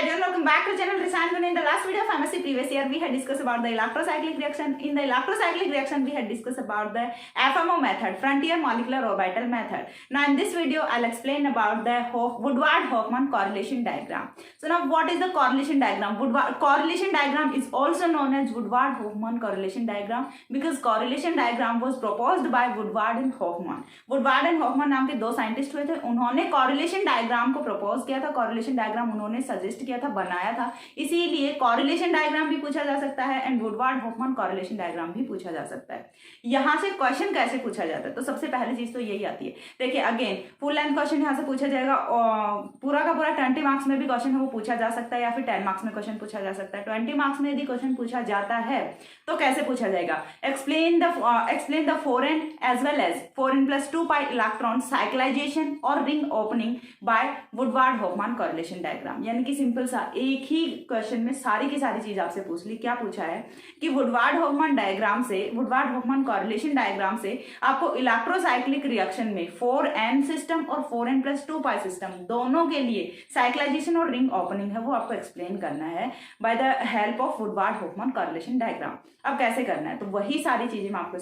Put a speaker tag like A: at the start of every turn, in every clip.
A: everyone, welcome back to channel Rishan. In the last video of MSc previous year, we had discussed about the electrocyclic reaction. In the electrocyclic reaction, we had discussed about the FMO method, frontier molecular orbital method. Now in this video, I'll explain about the Woodward-Hoffmann correlation diagram. So now what is the correlation diagram? Correlation diagram is also known as Woodward-Hoffmann correlation diagram because correlation diagram was proposed by Woodward and Hoffmann. Woodward and Hoffmann नाम के दो scientist हुए थे, उन्होंने correlation diagram को propose किया था, correlation diagram उन्होंने सजेस्ट किया था, बनाया था, इसीलिए कॉरिलेशन डायग्राम भी पूछा जा सकता है and Woodward Hoffmann correlation diagram भी पूछा जा सकता है। यहाँ से क्वेश्चन कैसे पूछा जाता है, तो सबसे पहली चीज तो यही आती है। देखिए अगेन फुल लेंथ क्वेश्चन यहाँ से पूछा जाएगा, पूरा का पूरा 20 मार्क्स में भी क्वेश्चन है वो पूछा जा सकता है या फिर 10 मार्क्स में क्वेश्चन पूछा जा सकता है। 20 मार्क्स में यदि क्वेश्चन पूछा जाता है तो कैसे पूछा जाएगा, explain the 4n as well as 4n + 2 pi electron cyclization और ring opening by Woodward Hoffmann correlation diagram. यानी कि सिंपल सा एक ही क्वेश्चन में सारी की सारी चीज आपसे पूछ ली। क्या पूछा है कि वुडवार्ड हॉफमैन डायग्राम से, वुडवार्ड हॉफमैन कॉरिलेशन डायग्राम से आपको इलेक्ट्रोसाइक्लिक रिएक्शन में 4n सिस्टम और 4n + 2 पाई सिस्टम दोनों के लिए साइक्लाइजेशन और रिंग ओपनिंग है वो आपको एक्सप्लेन करना है by the help of Woodward Hoffmann correlation diagram. अब कैसे करना है, तो वही सारी चीजें मैं आपको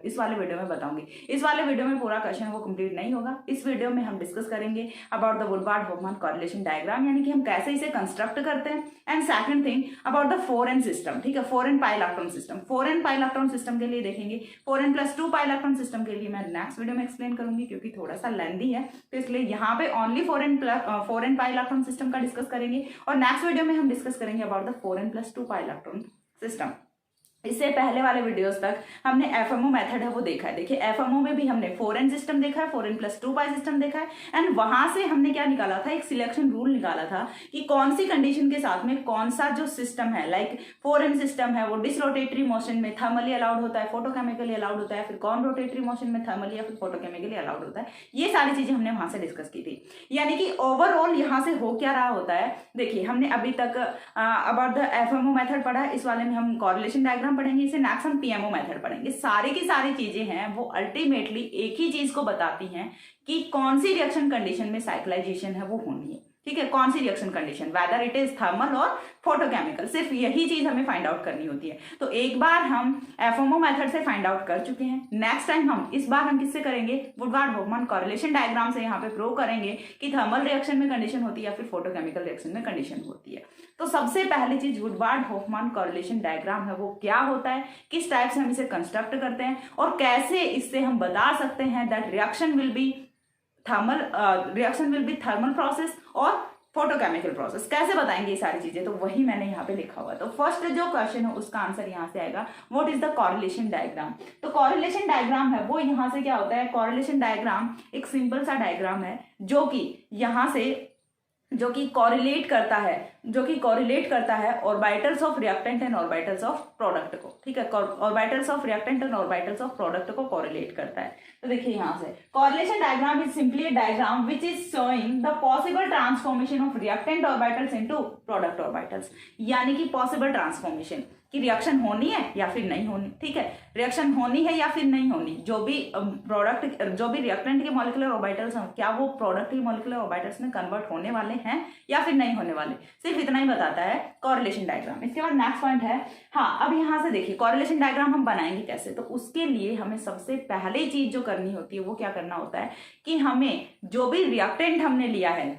A: इस वाले वीडियो में बताऊंगी। इस वाले वीडियो में पूरा क्वेश्चन वो कंप्लीट नहीं होगा। इस वीडियो में हम डिस्कस करेंगे about the Woodward Hoffmann correlation diagram, यानी कि हम कैसे इसे कंस्ट्रक्ट करते हैं, and second thing about the 4n system. ठीक है, 4n pi electron system, 4n pi electron system के लिए देखेंगे, 4n + 2 पाई इलेक्ट्रॉन सिस्टम के लिए मैं नेक्स्ट वीडियो में एक्सप्लेन करूंगी क्योंकि थोड़ा सा लेंथी है, तो इसलिए यहाँ पे only 4n pi electron system का डिस्कस करेंगे और नेक्स्ट वीडियो में हम डिस्कस करेंगे about the 4n + 2 pi electron system. इससे पहले वाले वीडियोस तक हमने एफएमओ मेथड है वो देखा है। देखिए एफएमओ में भी हमने 4n सिस्टम देखा है, 4n + 2 पाई सिस्टम देखा है एंड वहां से हमने क्या निकाला था, एक सिलेक्शन रूल निकाला था कि कौन सी कंडीशन के साथ में कौन सा जो सिस्टम है, लाइक 4n सिस्टम है वो डिसरोटेटरी मोशन में थर्मली अलाउड होता है, फोटोकेमिकली अलाउड होता है, फिर कौन रोटेटरी मोशन में थर्मली या फिर फोटोकेमिकली अलाउड होता है। ये सारी चीजें हमने वहां से डिस्कस की थी। यानी कि ओवरऑल यहाँ से हो क्या रहा होता है, देखिए हमने अभी तक अबाउट द एफएमओ मेथड पढ़ा है, इस वाले में हम कॉरिलेशन डायग्राम पढ़ेंगे, इसे नेक्स्ट पीएमओ मेथड पढ़ेंगे। सारी की सारी चीजें हैं वो अल्टीमेटली एक ही चीज को बताती हैं कि कौन सी रिएक्शन कंडीशन में साइक्लाइजेशन है वो होनी है। ठीक है, कौन सी reaction condition, whether it is thermal और फोटोकेमिकल, सिर्फ यही चीज हमें फाइंड आउट करनी होती है। तो एक बार हम एफएमओ मेथड से फाइंड आउट कर चुके हैं, नेक्स्ट टाइम इस बार हम किससे करेंगे, वुडवार्ड हॉफमैन कॉरिलेशन डायग्राम से यहाँ पे प्रूव करेंगे कि थर्मल रिएक्शन में कंडीशन होती है या फिर फोटोकेमिकल रिएक्शन में कंडीशन होती है। तो सबसे पहली चीज वुडवार्ड हॉफमैन कॉरिलेशन डायग्राम है वो क्या होता है, किस टाइप से हम इसे कंस्ट्रक्ट करते हैं और कैसे इससे हम बता सकते हैं that reaction will be thermal process और फोटोकेमिकल प्रोसेस, कैसे बताएंगे ये सारी चीजें, तो वही मैंने यहाँ पे लिखा हुआ है। तो फर्स्ट जो क्वेश्चन है उसका आंसर यहाँ से आएगा, what is the correlation diagram. तो कॉरिलेशन डायग्राम है वो यहाँ से क्या होता है, कॉरिलेशन डायग्राम एक सिंपल सा डायग्राम है जो कि कॉरिलेट करता है orbitals of reactant and orbitals of product को। ठीक है, orbitals of reactant and orbitals of product को कॉरिलेट करता है। तो देखिए यहाँ से correlation diagram is simply a diagram which is showing the possible transformation of reactant orbitals into product orbitals, यानी कि पॉसिबल ट्रांसफॉर्मेशन कि रिएक्शन होनी है या फिर नहीं होनी। ठीक है, रिएक्शन होनी है या फिर नहीं होनी, जो भी रिएक्टेंट के मॉलिक्यूलर ऑर्बिटल्स हैं क्या वो प्रोडक्ट के मॉलिक्यूलर ऑर्बिटल्स में कन्वर्ट होने वाले हैं या फिर नहीं होने वाले, सिर्फ इतना ही बताता है कॉरिलेशन डायग्राम। इसके बाद नेक्स्ट पॉइंट है, हाँ अब यहाँ से देखिए कॉरिलेशन डायग्राम हम बनाएंगे कैसे, तो उसके लिए हमें सबसे पहले चीज जो करनी होती है वो क्या करना होता है कि हमें जो भी रिएक्टेंट हमने लिया है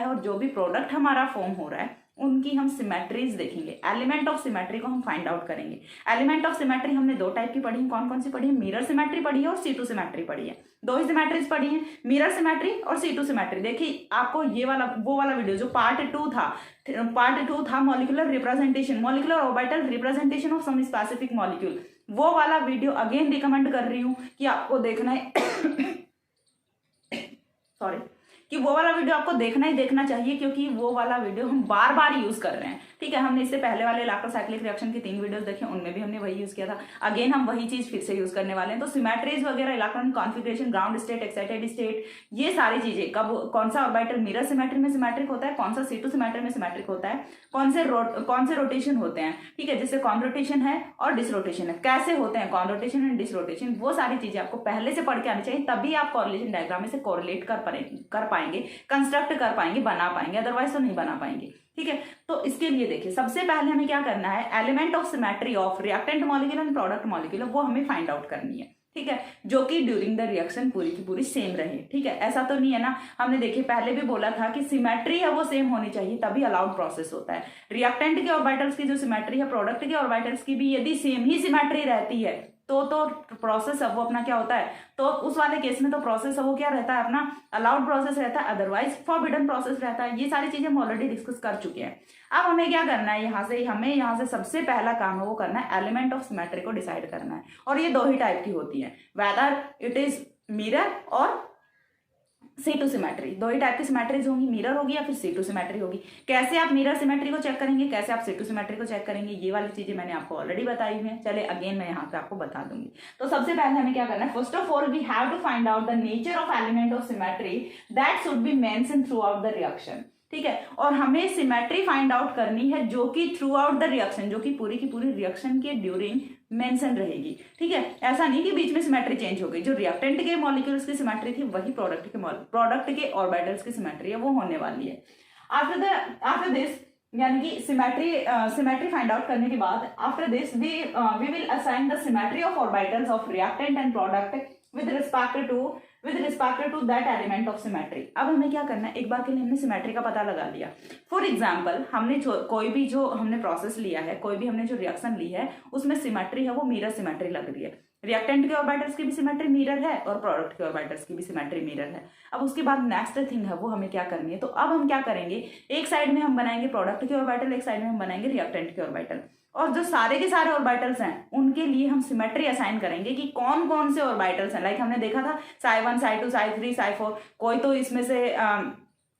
A: और जो भी प्रोडक्ट हमारा फॉर्म हो रहा है उनकी हम सिमेट्रीज देखेंगे, एलिमेंट ऑफ सिमेट्री को हम फाइंड आउट करेंगे। एलिमेंट ऑफ सिमेट्री हमने दो टाइप की पढ़ी है, कौन कौन सी पढ़ी है, मिरर सिमेट्री पढ़ी है और C2 सिमेट्री पढ़ी है। दो ही सिमेट्रीज पढ़ी है, मिरर सिमेट्री और C2 सिमेट्री। देखिए आपको ये वो वाला वीडियो जो पार्ट 2 था molecular representation, molecular orbital representation of some specific molecule, वो वाला वीडियो अगेन रिकमेंड कर रही हूँ कि आपको देखना है कि वो वाला वीडियो आपको देखना चाहिए क्योंकि वो वाला वीडियो हम बार बार यूज कर रहे हैं। ठीक है, हमने इससे पहले वाले इलेक्ट्रोसाइक्लिक रिएक्शन के 3 वीडियोस देखे, उनमें भी हमने वही यूज किया था। अगेन हम वही चीज फिर से यूज करने वाले हैं। तो सिमेट्रीज वगैरह, electronic configuration, ground state, excited state, ये सारी चीजें कब कौन सा ऑर्बिटल मिरर सिमेट्री में सिमेट्रिक होता है, कौन सा C2 सिमेट्री में सिमेट्रिक होता है, कौन से रोटेशन होते हैं। ठीक है, जैसे कॉन रोटेशन है और डिसरोटेशन है, कैसे होते हैं कॉन रोटेशन एंड डिसरोटेशन, वो सारी चीजें आपको पहले से पढ़ के आनी चाहिए, तभी आप कॉरिलेशन डायग्राम में से कॉरिलेट कर पाएंगे, कंस्ट्रक्ट कर पाएंगे, बना पाएंगे, अदरवाइज तो नहीं बना पाएंगे। ठीक है, तो इसके लिए देखिए सबसे पहले हमें क्या करना है, element of symmetry of reactant molecule and product molecule वो हमें फाइंड आउट करनी है। ठीक है, जो कि ड्यूरिंग द रिएक्शन पूरी की पूरी सेम रहे। ठीक है, ऐसा तो नहीं है ना, हमने देखिए पहले भी बोला था कि सिमेट्री है वो सेम होनी चाहिए तभी अलाउड प्रोसेस होता है। रिएक्टेंट के ऑर्बिटल्स की जो सिमेट्री है प्रोडक्ट के ऑर्बिटल्स की भी यदि सेम ही सिमेट्री रहती है तो प्रोसेस है वो अपना क्या होता है, तो उस वाले केस में तो प्रोसेस है वो क्या रहता है, अपना अलाउड प्रोसेस रहता है, अदरवाइज फॉरबिडन प्रोसेस रहता है। ये सारी चीजें हम ऑलरेडी डिस्कस कर चुके हैं। अब हमें क्या करना है, यहाँ से सबसे पहला काम है वो करना है एलिमेंट ऑफ सिमेट्री को डिसाइड करना है। और ये दो ही टाइप की होती है, वेदर इट इज मिरर और C2 सिमेट्री। दो ही टाइप की सिमेट्रीज होंगी, मिरर होगी या फिर C2 सिमेट्री होगी। कैसे आप मिरर सिमेट्री को चेक करेंगे, कैसे आप C2 सिमेट्री को चेक करेंगे, ये वाली चीजें मैंने आपको ऑलरेडी बताई हुई है। चले अगेन मैं यहाँ पे आपको बता दूंगी। तो सबसे पहले हमें क्या करना है, first of all we have to find out the nature of element of symmetry that should be mentioned throughout the reaction. ठीक है, और हमें सिमेट्री फाइंड आउट करनी है जो कि थ्रू आउट द रिएक्शन, जो कि पूरी की पूरी रिएक्शन के ड्यूरिंग मेंशन रहेगी। ठीक है, ऐसा नहीं कि बीच में सिमेट्री चेंज हो गई। जो रिएक्टेंट के मॉलिक्यूल्स की सिमेट्री थी वही प्रोडक्ट के ऑर्बिटल्स की सिमेट्री है वो होने वाली है। आफ्टर दिस यानी कि सिमेट्री फाइंड आउट करने के बाद after this we will assign the symmetry of orbitals of reactant and product with respect to that element of symmetry. अब हमें क्या करना है, एक बार के लिए हमने सिमेट्री का पता लगा लिया। फॉर एग्जाम्पल हमने कोई भी जो हमने प्रोसेस लिया है, कोई भी हमने जो रिएक्शन ली है उसमें सिमेट्री है वो मिरर सिमेट्री लग रही है। रिएक्टेंट के ऑर्बिटल्स की भी सिमेट्री मिरर है और प्रोडक्ट के ऑर्बिटल्स की भी सिमेट्री मिरर है। अब उसके बाद नेक्स्ट थिंग है वो हमें क्या करनी है, तो अब हम क्या करेंगे, एक साइड में हम बनाएंगे प्रोडक्ट के ऑर्बिटल, एक साइड में हम बनाएंगे रिएक्टेंट के ऑर्बिटल, और जो सारे के सारे ऑर्बिटल्स हैं उनके लिए हम सिमेट्री असाइन करेंगे कि कौन कौन से ऑर्बिटल्स हैं। लाइक हमने देखा था psi1 psi2 psi3 psi4, कोई तो इसमें से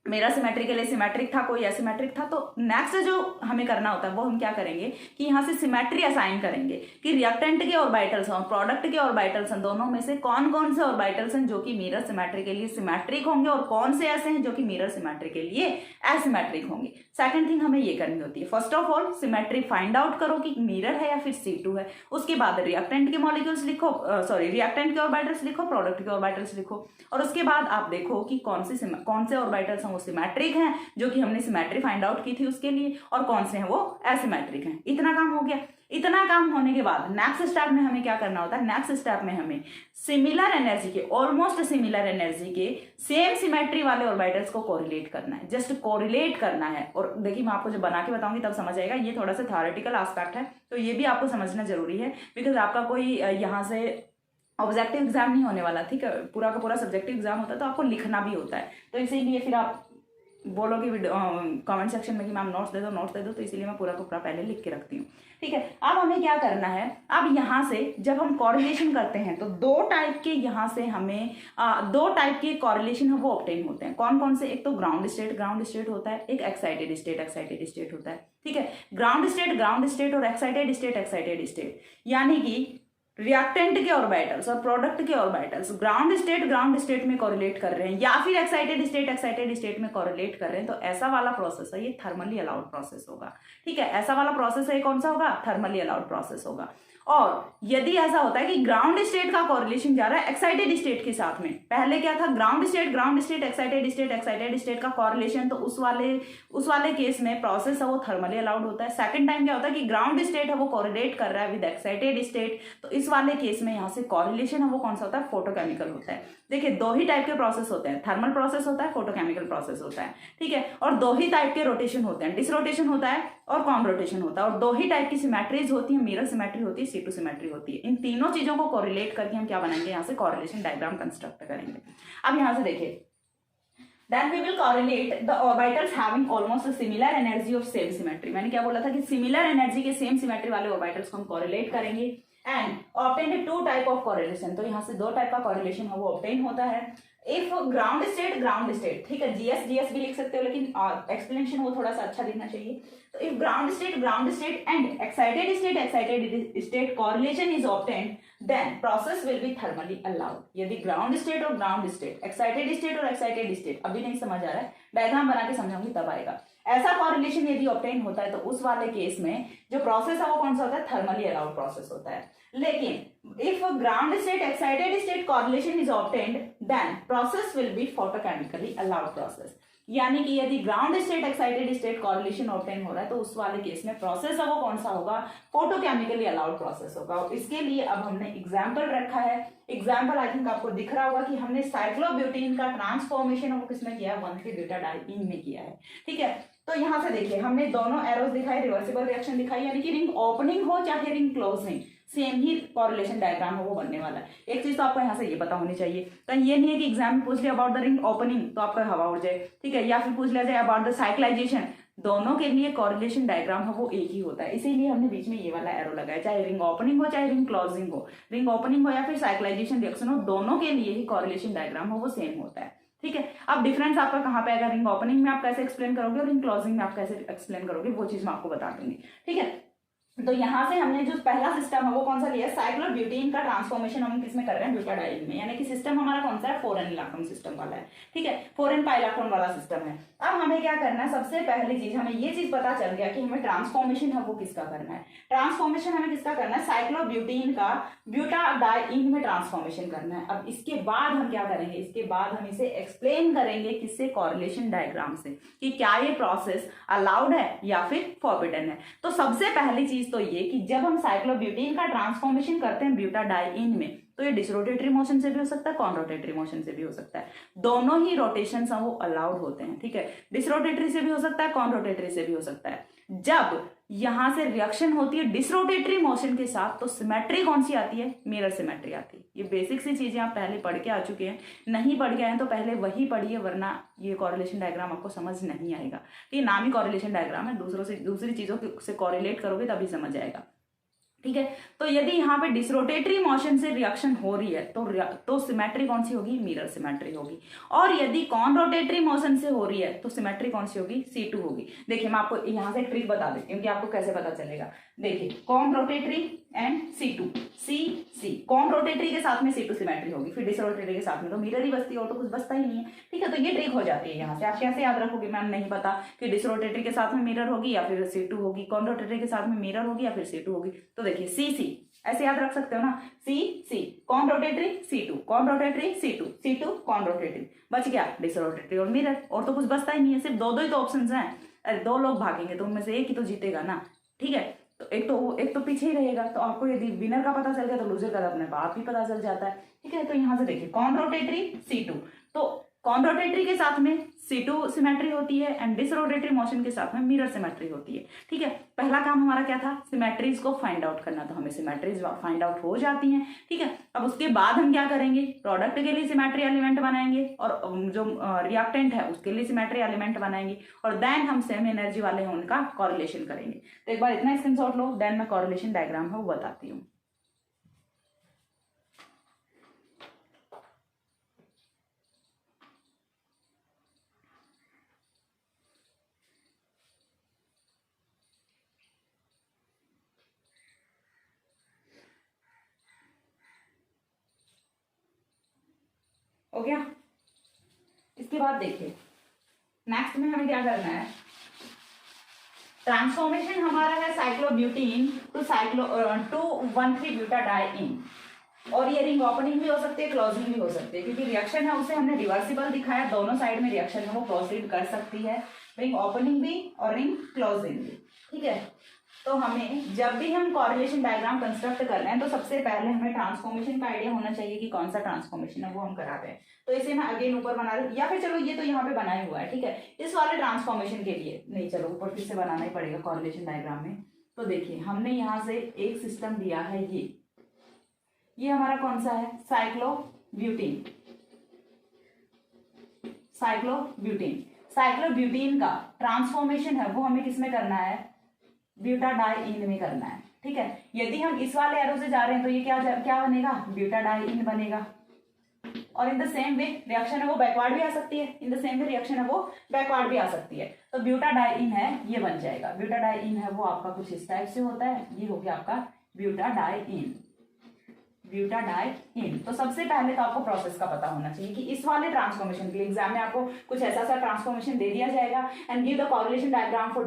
A: मेरा सिमेट्री के लिए सिमेट्रिक था, कोई एसिमेट्रिक था। तो नेक्स्ट जो हमें करना होता है वो हम क्या करेंगे कि यहाँ से सिमेट्री असाइन करेंगे कि रिएक्टेंट के ऑर्बिटल्स और प्रोडक्ट के ऑर्बिटल्स हैं, दोनों में से कौन कौन से ऑर्बिटल्स हैं जो कि मिरर सिमेट्री के लिए सिमेट्रिक होंगे और कौन से ऐसे हैं जो कि मिरर सिमेट्री के लिए एसिमेट्रिक होंगे। सेकंड थिंग हमें ये करनी होती है, first of all symmetry find out करो कि मिरर है या फिर C2 है। उसके बाद रिएक्टेंट के मॉलिक्यूल्स लिखो, रिएक्टेंट के ऑर्बिटल्स लिखो, प्रोडक्ट के ऑर्बिटल्स लिखो, और उसके बाद आप देखो कि कौन से ऑर्बिटल्स वो सिमेट्रिक हैं जो कि हमने सिमेट्री फाइंड आउट की थी उसके लिए, और कौन से हैं वो एसिमेट्रिक हैं। इतना काम हो गया। इतना काम होने के बाद नेक्स्ट स्टेप में हमें क्या करना होता है, नेक्स्ट स्टेप में हमें सिमिलर एनर्जी के, ऑलमोस्ट सिमिलर एनर्जी के सेम सिमेट्री वाले ऑर्बिटल्स को कोरिलेट करना है, जस्ट कोरिलेट करना है। और देखिए मैं आपको जब बना के बताऊंगी तब समझ आएगा, ये थोड़ा सा थ्योरेटिकल एस्पेक्ट है तो ये भी आपको समझना जरूरी है, बिकॉज आपका कोई यहाँ से ऑब्जेक्टिव एग्जाम नहीं होने वाला। ठीक है, पूरा का पूरा सब्जेक्टिव एग्जाम होता है तो आपको लिखना भी होता है, तो इसीलिए फिर आप बोलोगे कमेंट सेक्शन में कि मैम नोट्स दे दो, तो इसीलिए मैं पूरा का पूरा पहले लिख के रखती हूँ। ठीक है, अब हमें क्या करना है, अब यहाँ से जब हम कॉरिलेशन करते हैं तो दो टाइप के यहाँ से हमें दो टाइप के कॉरिलेशन है वो ऑब्टेन होते हैं। कौन कौन से, एक तो ग्राउंड स्टेट होता है, एक एक्साइटेड स्टेट होता है। ठीक है, ग्राउंड स्टेट और एक्साइटेड स्टेट यानी कि रिएक्टेंट के ऑर्बिटल्स और प्रोडक्ट के ऑर्बिटल्स ग्राउंड स्टेट में कोरिलेट कर रहे हैं या फिर एक्साइटेड स्टेट में कोरिलेट कर रहे हैं, तो ऐसा वाला प्रोसेस है ये थर्मली अलाउड प्रोसेस होगा। ठीक है, ऐसा वाला प्रोसेस है कौन सा होगा, थर्मली अलाउड प्रोसेस होगा। और यदि ऐसा होता है कि ग्राउंड स्टेट का कोरिलेशन जा रहा है एक्साइटेड स्टेट के साथ में, पहले क्या था ग्राउंड स्टेट एक्साइटेड स्टेट का कोरिलेशन, तो उस वाले केस में प्रोसेस है वो थर्मली अलाउड होता है। सेकंड टाइम क्या होता है कि ग्राउंड स्टेट है वो कोरिलेट कर रहा है विद एक्साइटेड स्टेट, तो इस वाले केस में यहाँ से कोरिलेशन है वो कौन सा होता है, फोटोकेमिकल होता है। देखिए दो ही टाइप के प्रोसेस होते हैं, थर्मल प्रोसेस होता है, फोटोकेमिकल प्रोसेस होता है। ठीक है, और दो ही टाइप के रोटेशन होते हैं, डिसरोटेशन होता है और कॉम रोटेशन होता है, और दो ही टाइप की सिमेट्रीज होती है, मिरर सिमेट्री होती है, C2 सिमेट्री होती है। इन तीनों चीजों को कोरिलेट करके हम क्या बनाएंगे, यहाँ से कोरिलेशन डायग्राम कंस्ट्रक्ट करेंगे। अब यहाँ से देखिए, then we will correlate the orbitals having almost a similar energy of same symmetry। मैंने क्या बोला था कि सिमिलर एनर्जी के सेम सिमेट्री वाले ऑर्बिटल्स को हम कोरिलेट करेंगे and obtain two type of correlation. तो यहाँ से दो टाइप का कोरिलेशन है वो ऑब्टेन होता है। इफ ग्राउंड स्टेट, ठीक है, जीएस भी लिख सकते हो, लेकिन एक्सप्लेनेशन वो थोड़ा सा अच्छा दिखना चाहिए। तो if ground state and excited state correlation is obtained, then process will be thermally allowed. यदि ग्राउंड स्टेट, एक्साइटेड स्टेट अभी नहीं समझ आ रहा है, डायग्राम बना के समझाऊंगी तब आएगा। ऐसा कोरिलेशन यदि ऑब्टेन होता है तो उस वाले केस में जो प्रोसेस है वो कौन सा होता है, थर्मली अलाउड प्रोसेस होता है। लेकिन if ground state excited state correlation is obtained, then process will be photochemically allowed process. यानी कि यदि ground state excited state correlation obtain हो रहा है तो उस वाले केस में प्रोसेस है वो कौन सा होगा, फोटोकेमिकली अलाउड प्रोसेस होगा। इसके लिए अब हमने एग्जांपल रखा है। एग्जांपल आई थिंक आपको दिख रहा होगा कि हमने साइक्लोब्यूटीन का ट्रांसफॉर्मेशन वो किसमें किया है, 1,3-ब्यूटाडाइईन में किया है। ठीक है, तो यहां से देखिए हमने दोनों एरोस दिखाई, रिवर्सिबल रिएक्शन दिखाई, यानी कि रिंग ओपनिंग हो चाहे रिंग क्लोजिंग सेम ही कॉरिलेशन डायग्राम हो वो बनने वाला है। एक चीज तो आपको यहाँ से ये पता होनी चाहिए, तो ये नहीं है कि एग्जाम में पूछ लिया अबाउट द रिंग ओपनिंग तो आपका हवा उड़ जाए, ठीक है, या फिर पूछ लिया जाए अबाउट द साइक्लाइजेशन, दोनों के लिए कॉरिलेशन डायग्राम हो वो एक ही होता है। इसीलिए हमने बीच में ये वाला एरो लगाया, चाहे रिंग ओपनिंग हो चाहे रिंग क्लोजिंग हो, रिंग ओपनिंग हो या फिर साइक्लाइजेशन रिएक्शन हो, दोनों के लिए ही कॉरिलेशन डायग्राम हो वो सेम होता है। ठीक है, अब डिफरेंस आपका कहाँ पे आएगा, रिंग ओपनिंग में आप कैसे एक्सप्लेन करोगे और रिंग क्लोजिंग में आप कैसे एक्सप्लेन करोगे, वो चीज मैं आपको बता दूंगी। ठीक है, तो यहां से हमने जो पहला सिस्टम है वो कौन सा लिया, साइक्लोब्यूटीन का ट्रांसफॉर्मेशन हम किसमें कर रहे हैं, ब्यूटाडाइईन में, यानी कि सिस्टम हमारा कौन सा है, 4n इलेक्ट्रॉन सिस्टम वाला है। ठीक है, 4n पाई इलेक्ट्रॉन वाला सिस्टम है। अब हमें क्या करना है, सबसे पहली चीज हमें ये चीज पता चल गया कि हमें ट्रांसफॉर्मेशन है वो किसका करना है, ट्रांसफॉर्मेशन हमें किसका करना है, साइक्लोब्यूटीन का ब्यूटाडाइईन में ट्रांसफॉर्मेशन करना है। अब इसके बाद हम क्या करेंगे, इसके बाद हम इसे एक्सप्लेन करेंगे किससे, कॉरिलेशन डायग्राम से, कि क्या ये प्रोसेस अलाउड है या फिर फॉरबिडन है। तो सबसे पहली चीज तो ये कि जब हम साइक्लोब्यूटीन का ट्रांसफॉर्मेशन करते हैं ब्यूटाडाइईन में तो ये डिसरोटेटरी मोशन से भी हो सकता है, कॉनरोटेटरी मोशन से भी हो सकता है, दोनों ही रोटेशन वो अलाउड होते हैं। ठीक है, डिसरोटेटरी से भी हो सकता है, कॉनरोटेटरी से भी हो सकता है। जब यहां से रिएक्शन होती है डिसरोटेटरी मोशन के साथ तो सिमेट्री कौन सी आती है, मिरर सिमेट्री आती है। ये बेसिक सी चीजें आप पहले पढ़ के आ चुके हैं, नहीं पढ़ के आए तो पहले वही पढ़िए, वरना ये कॉरिलेशन डायग्राम आपको समझ नहीं आएगा। ये नाम ही कॉरिलेशन डायग्राम है, दूसरों से दूसरी चीजों से कॉरिलेट करोगे तभी समझ आएगा। ठीक है, तो यदि यहाँ पे डिसरोटेटरी मोशन से रिएक्शन हो रही है तो सिमेट्री कौन सी होगी, मिरर सिमेट्री होगी। और यदि कॉन रोटेटरी मोशन से हो रही है तो सिमेट्री कौन सी होगी, C2 होगी। देखिए मैं आपको यहाँ से ट्रिक बता देती हूँ कि आपको कैसे पता चलेगा। देखिए conrotatory and C2, C conrotatory के साथ में C2 सिमेट्री होगी, फिर डिसरोटेटरी के साथ में तो मिरर ही बचती है और तो कुछ बचता ही नहीं है। ठीक है, तो ये ट्रिक हो जाती है। यहाँ से आप कैसे याद रखोगे, मैम नहीं पता कि डिसरोटेटरी के साथ में मिरर होगी या फिर C2 होगी, कॉन रोटेटरी के साथ में मिरर होगी या फिर C2 होगी। तो देखिए C ऐसे याद रख सकते हो ना, C conrotatory C2, conrotatory C2 conrotatory, बच गया डिसरोटेटरी और मिरर, और तो कुछ बचता ही नहीं है, सिर्फ दो ही तो ऑप्शंस हैं। अरे दो लोग भागेंगे तो उनमें से एक ही तो जीतेगा ना। ठीक है, तो एक तो पीछे ही रहेगा। तो आपको यदि विनर का पता चल गया तो लूजर का अपने आप ही पता चल जाता है। ठीक है, तो यहाँ से देखिए कॉन रोटेटरी C2, तो कॉन रोटेटरी के साथ में C2 सिमेट्री होती है एंड डिसरोटेटरी मोशन के साथ में मिरर सिमेट्री होती है। ठीक है, पहला काम हमारा क्या था, सिमेट्रीज को फाइंड आउट करना, तो हमें सिमेट्रीज फाइंड आउट हो जाती हैं। ठीक है, अब उसके बाद हम क्या करेंगे, प्रोडक्ट के लिए सिमेट्री एलिमेंट बनाएंगे और जो रिएक्टेंट है उसके लिए सिमेट्री एलिमेंट बनाएंगे और देन हम सेम एनर्जी वाले हैं उनका कॉरिलेशन करेंगे। तो एक बार इतना स्क्रीनशॉट लो, देन मैं कॉरिलेशन डायग्राम है वो बताती हूँ। हो गया, इसके बाद देखिए नेक्स्ट में हमें क्या करना है, ट्रांसफॉर्मेशन हमारा है साइक्लोब्यूटीन टू 1,3-ब्यूटाडाइईन, और ये रिंग ओपनिंग भी हो सकती है, क्लोजिंग भी हो सकती है, क्योंकि रिएक्शन है उसे हमने रिवर्सिबल दिखाया, दोनों साइड में रिएक्शन है वो प्रोसीड कर सकती है, रिंग ओपनिंग भी और रिंग क्लोजिंग भी। ठीक है, तो हमें जब भी हम कॉरिलेशन डायग्राम कंस्ट्रक्ट कर रहे हैं तो सबसे पहले हमें ट्रांसफॉर्मेशन का आइडिया होना चाहिए कि कौन सा ट्रांसफॉर्मेशन है वो हम करा रहे हैं। तो इसे मैं अगेन ऊपर बना रही हूँ, या फिर चलो ये तो यहाँ पे बनाया हुआ है। ठीक है, इस वाले ट्रांसफॉर्मेशन के लिए नहीं, चलो ऊपर फिर से बनाना ही पड़ेगा कॉरिलेशन डायग्राम में। तो देखिए हमने यहाँ से एक सिस्टम दिया है, ये हमारा कौन सा है, साइक्लोब्यूटीन। साइक्लोब्यूटीन का ट्रांसफॉर्मेशन है वो हमें किसमें करना है, ब्यूटाडाइईन में करना है। ठीक है, यदि हम इस वाले एरो से जा रहे हैं तो ये क्या बनेगा, ब्यूटाडाइईन बनेगा। और in the same way reaction है वो बैकवर्ड भी आ सकती है, तो ब्यूटाडाइईन है ये बन जाएगा। ब्यूटाडाइईन है वो आपका कुछ इस टाइप से होता है, ये हो गया आपका ब्यूटाडाइईन। ब्यूटाडाइइन। तो सबसे पहले तो आपको प्रोसेस का पता होना चाहिए कि इस वाले ट्रांसफॉर्मेशन के लिए एग्जाम में आपको कुछ ऐसा सा ट्रांसफॉर्मेशन दे दिया जाएगा and give the correlation diagram for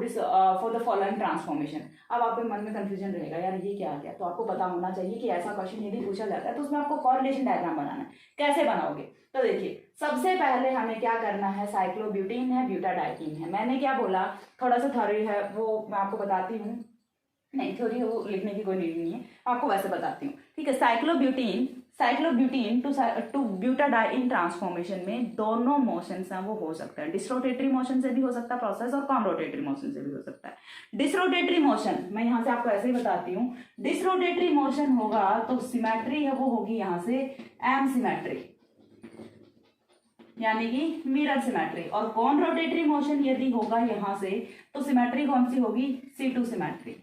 A: the following transformation. अब आपके मन में कंफ्यूजन रहेगा यार ये क्या आ गया, तो आपको पता होना चाहिए कि ऐसा क्वेश्चन यदि पूछा जाता है तो उसमें आपको कॉरिलेशन डायग्राम बनाना है। कैसे बनाओगे, तो देखिए सबसे पहले हमें क्या करना है, साइक्लोब्यूटीन है, ब्यूटाडाइइन है। मैंने क्या बोला, थोड़ा सा थ्योरी है वो मैं आपको बताती हूँ, नहीं थ्योरी वो लिखने की कोई नीड नहीं है, आपको वैसे बताती हूँ, ठीक है। साइक्लोब्यूटीन टू ब्यूटाडाइइन ट्रांसफॉर्मेशन में दोनों मोशन हैं वो हो सकता है, डिसरोटेटरी मोशन से भी हो सकता है प्रोसेस और कॉनरोटेटरी मोशन से भी हो सकता है। डिसरोटेटरी मोशन मैं यहाँ से आपको ऐसे ही बताती हूँ, डिसरोटेटरी मोशन होगा तो सिमेट्री है वो होगी यहाँ से एम सिमेट्री यानी कि मिरर सिमेट्री, और कॉन रोटेटरी मोशन यदि होगा यहाँ से तो सिमेट्री कौन सी होगी, C2 सिमेट्री,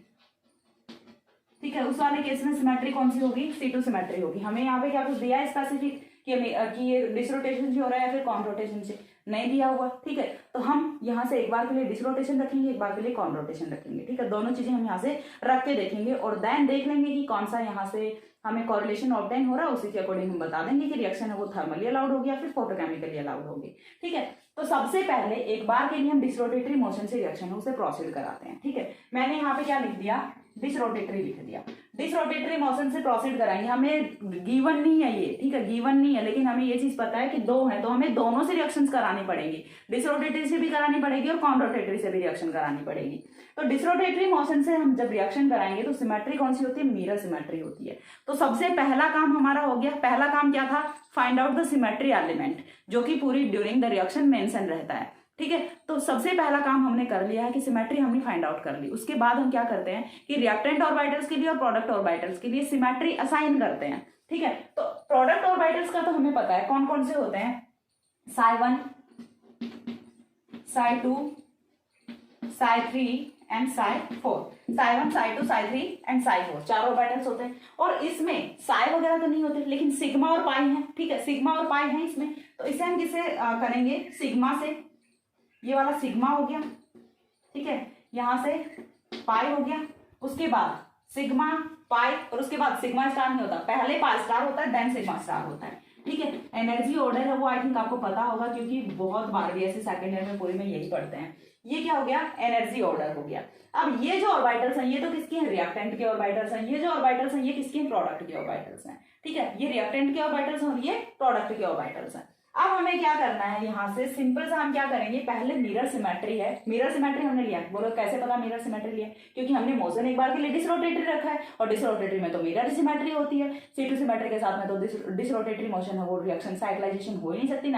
A: ठीक है। उस वाले केस में सिमेट्री कौन सी होगी, C2 सिमेट्री होगी। हमें यहाँ पे क्या कुछ दिया है स्पेसिफिक कि ये डिसरोटेशन से हो रहा है या फिर कॉन रोटेशन से, नहीं दिया हुआ, ठीक है। तो हम यहाँ से एक बार के लिए डिसरोटेशन रखेंगे, एक बार के लिए कॉन रोटेशन रखेंगे, ठीक है। दोनों चीजें हम यहाँ से रख के देखेंगे और देन देख लेंगे कि कौन सा यहाँ से हमें कॉरिलेशन ऑब्टेन हो रहा है, उसी के अकॉर्डिंग हम बता देंगे कि रिएक्शन है वो थर्मली अलाउड होगी या फिर फोटोकेमिकली अलाउड होगी, ठीक है। तो सबसे पहले एक बार के लिए हम डिसरोटेटरी मोशन से रिएक्शन है उसे प्रोसीड कराते हैं, ठीक है। मैंने यहाँ पे क्या लिख दिया, डिसरोटेटरी लिख दिया। डिसरोटेटरी मोशन से प्रोसीड कराएंगे, हमें गिवन नहीं है ये, ठीक है, गिवन नहीं है, लेकिन हमें ये चीज पता है कि दो है तो हमें दोनों से रिएक्शंस करानी पड़ेगी, डिसरोटेटरी से भी करानी पड़ेगी और कॉन रोटेटरी से भी रिएक्शन करानी पड़ेगी। तो डिसरोटेटरी मोशन से हम जब रिएक्शन कराएंगे तो सिमेट्री कौन सी होती है, मिरर सिमेट्री होती है। तो सबसे पहला काम हमारा हो गया, पहला काम क्या था, find out the symmetry element, जो कि पूरी ड्यूरिंग द रिएक्शन मेंशन रहता है, ठीक है। तो सबसे पहला काम हमने कर लिया है कि सिमेट्री हमने फाइंड आउट कर ली। उसके बाद हम क्या करते हैं कि रिएक्टेंट ऑर्बिटल्स के लिए और प्रोडक्ट ऑर्बिटल्स के लिए सिमेट्री असाइन करते हैं, ठीक है। तो प्रोडक्ट ऑर्बिटल्स का तो हमें पता है कौन कौन से होते हैं, psi1, psi2, psi3 and psi4, psi1, psi2, psi3 and psi4 चार ऑर्बिटल्स होते हैं। और इसमें psi वगैरह तो नहीं होते लेकिन सिग्मा और पाई है, ठीक है, सिग्मा और पाई है इसमें। तो इसे हम किसे करेंगे, सिग्मा से, ये वाला सिग्मा हो गया, ठीक है, यहां से पाई हो गया, उसके बाद सिग्मा पाई और उसके बाद सिग्मा स्टार नहीं होता, पहले पाई स्टार होता है देन सिग्मा स्टार होता है, ठीक है। एनर्जी ऑर्डर है वो आई थिंक आपको पता होगा क्योंकि बहुत बार भी ऐसे सेकंड ईयर में पूरी में यही पढ़ते हैं। ये क्या हो गया, एनर्जी ऑर्डर हो गया। अब ये जो ऑर्बिटल्स हैं ये तो किसके हैं, रिएक्टेंट के ऑर्बिटल्स हैं, ये जो ऑर्बिटल्स हैं ये किसके हैं, प्रोडक्ट के ऑर्बिटल्स हैं, ठीक है। ये रिएक्टेंट के ऑर्बिटल्स हैं और ये प्रोडक्ट के ऑर्बिटल्स हैं। अब हमें क्या करना है, यहाँ से सिंपल सा हम क्या करेंगे, पहले मिरर सिमेट्री है, मिरर सिमेट्री हमने लिया, बोलो कैसे पता मिरर सिमेट्री लिया, क्योंकि हमने मोशन एक बार के लिए डिसरोटेटरी रखा है और डिसरोटेटरी में तो मिरर सिमेट्री होती है, C2 सिमेट्री के साथ में तो डिसरोटेटरी मोशन है वो रिएक्शन साइक्लाइजेशन हो ही नहीं सकती,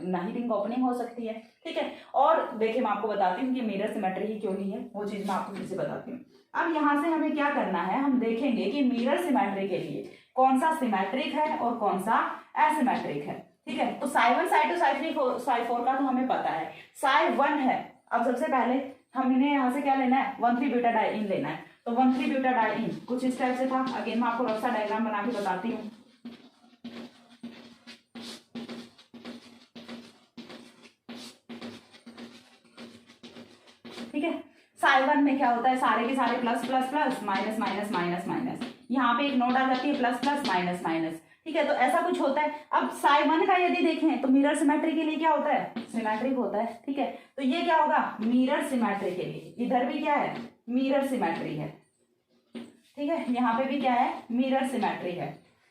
A: ना ही रिंग ओपनिंग हो सकती है, ठीक है। और देखिए मैं आपको बताती हूँ कि मिरर सिमेट्री ही क्यों ली है, वो चीज मैं आपको फिर से बताती हूँ। अब यहाँ से हमें क्या करना है, हम देखेंगे कि मिरर सिमेट्री के लिए कौन सा सिमेट्रिक है और कौन सा एसिमेट्रिक है, ठीक है। तो psi1, psi2, psi3, psi4 का तो हमें पता है, psi1 है। अब सबसे पहले हमने यहाँ से क्या लेना है, 1,3 ब्यूटाडाइइन लेना है। तो 1,3 ब्यूटाडाइइन कुछ इस टाइप से था, अगेन मैं आपको रफ सा डायग्राम बना के बताती हूँ, ठीक है। psi1 में क्या होता है, सारे के सारे plus plus plus minus minus minus minus, यहाँ पे एक नोट आ जाती है प्लस प्लस माइनस माइनस, ठीक है। तो ऐसा कुछ होता है। अब psi1 का यदि देखें तो मिरर सिमेट्री के लिए क्या होता है, सिमेट्रिक होता है, ठीक है। तो ये क्या होगा, मिरर सिमेट्री के लिए, इधर भी क्या है, मिरर सिमेट्री है, ठीक है, यहाँ पे भी क्या है, मिरर सिमेट्री है।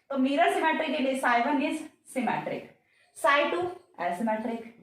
A: तो मिरर सिमेट्री के लिए psi1 is symmetric, psi2 asymmetric,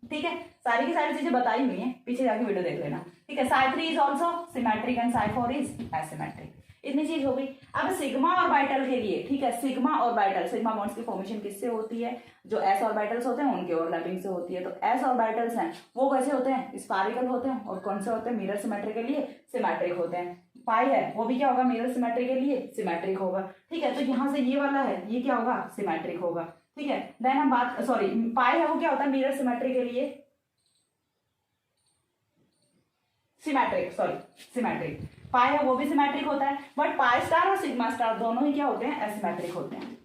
A: ठीक है। सारी की सारी चीजें बताई हुई हैं, पीछे जाके वीडियो देख लेना, ठीक है। psi3 is also symmetric and psi4 is asymmetric, इतनी चीज हो गई। अब सिग्मा ऑर्बिटल के लिए, ठीक है, सिग्मा ऑर्बिटल, सिग्मा बॉन्ड्स की फॉर्मेशन किससे होती है, जो एस ऑर्बिटल्स होते हैं उनके ओवरलैपिंग से होती है। तो एस ऑर्बिटल्स हैं वो कैसे होते हैं, स्फेरिकल होते हैं, और कौन से होते हैं, मिरर सिमेट्री के लिए सिमेट्रिक होते हैं। पाई है वो भी क्या होगा, मिरर सिमेट्री के लिए सिमेट्रिक होगा, ठीक है। तो यहाँ से ये वाला है ये क्या होगा, सिमेट्रिक होगा, ठीक है। देन हम बात, सॉरी पाई है वो क्या होता है, मिरर सिमेट्री के लिए सिमेट्रिक, सॉरी सिमेट्रिक, पाई है वो भी सिमेट्रिक होता है, बट पाई स्टार और सिग्मा स्टार दोनों ही क्या होते हैं, एसिमेट्रिक होते हैं।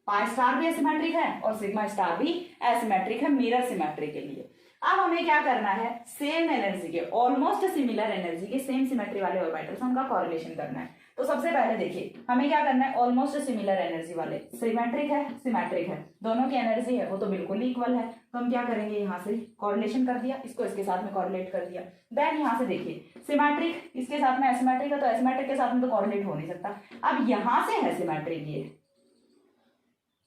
A: पाई स्टार भी एसिमेट्रिक है और सिग्मा स्टार भी एसिमेट्रिक है मिरर सिमेट्री के लिए। अब हमें क्या करना है, सेम एनर्जी के, ऑलमोस्ट सिमिलर एनर्जी के, सेम सिमेट्री वाले ऑर्बिटल्स उनका कोरिलेशन करना है। तो सबसे पहले देखिए हमें क्या करना है, ऑलमोस्ट सिमिलर एनर्जी वाले, सिमेट्रिक है सिमेट्रिक है, दोनों की एनर्जी है वो तो बिल्कुल इक्वल है, तो हम क्या करेंगे यहाँ से कॉरिलेशन कर दिया, इसको इसके साथ में कॉरिलेट कर दिया। देन यहाँ से देखिए सिमेट्रिक इसके साथ में एसिमेट्रिक है, तो एसिमेट्रिक के साथ में तो कॉरिलेट हो नहीं सकता। अब यहाँ से है सिमेट्रिक ये,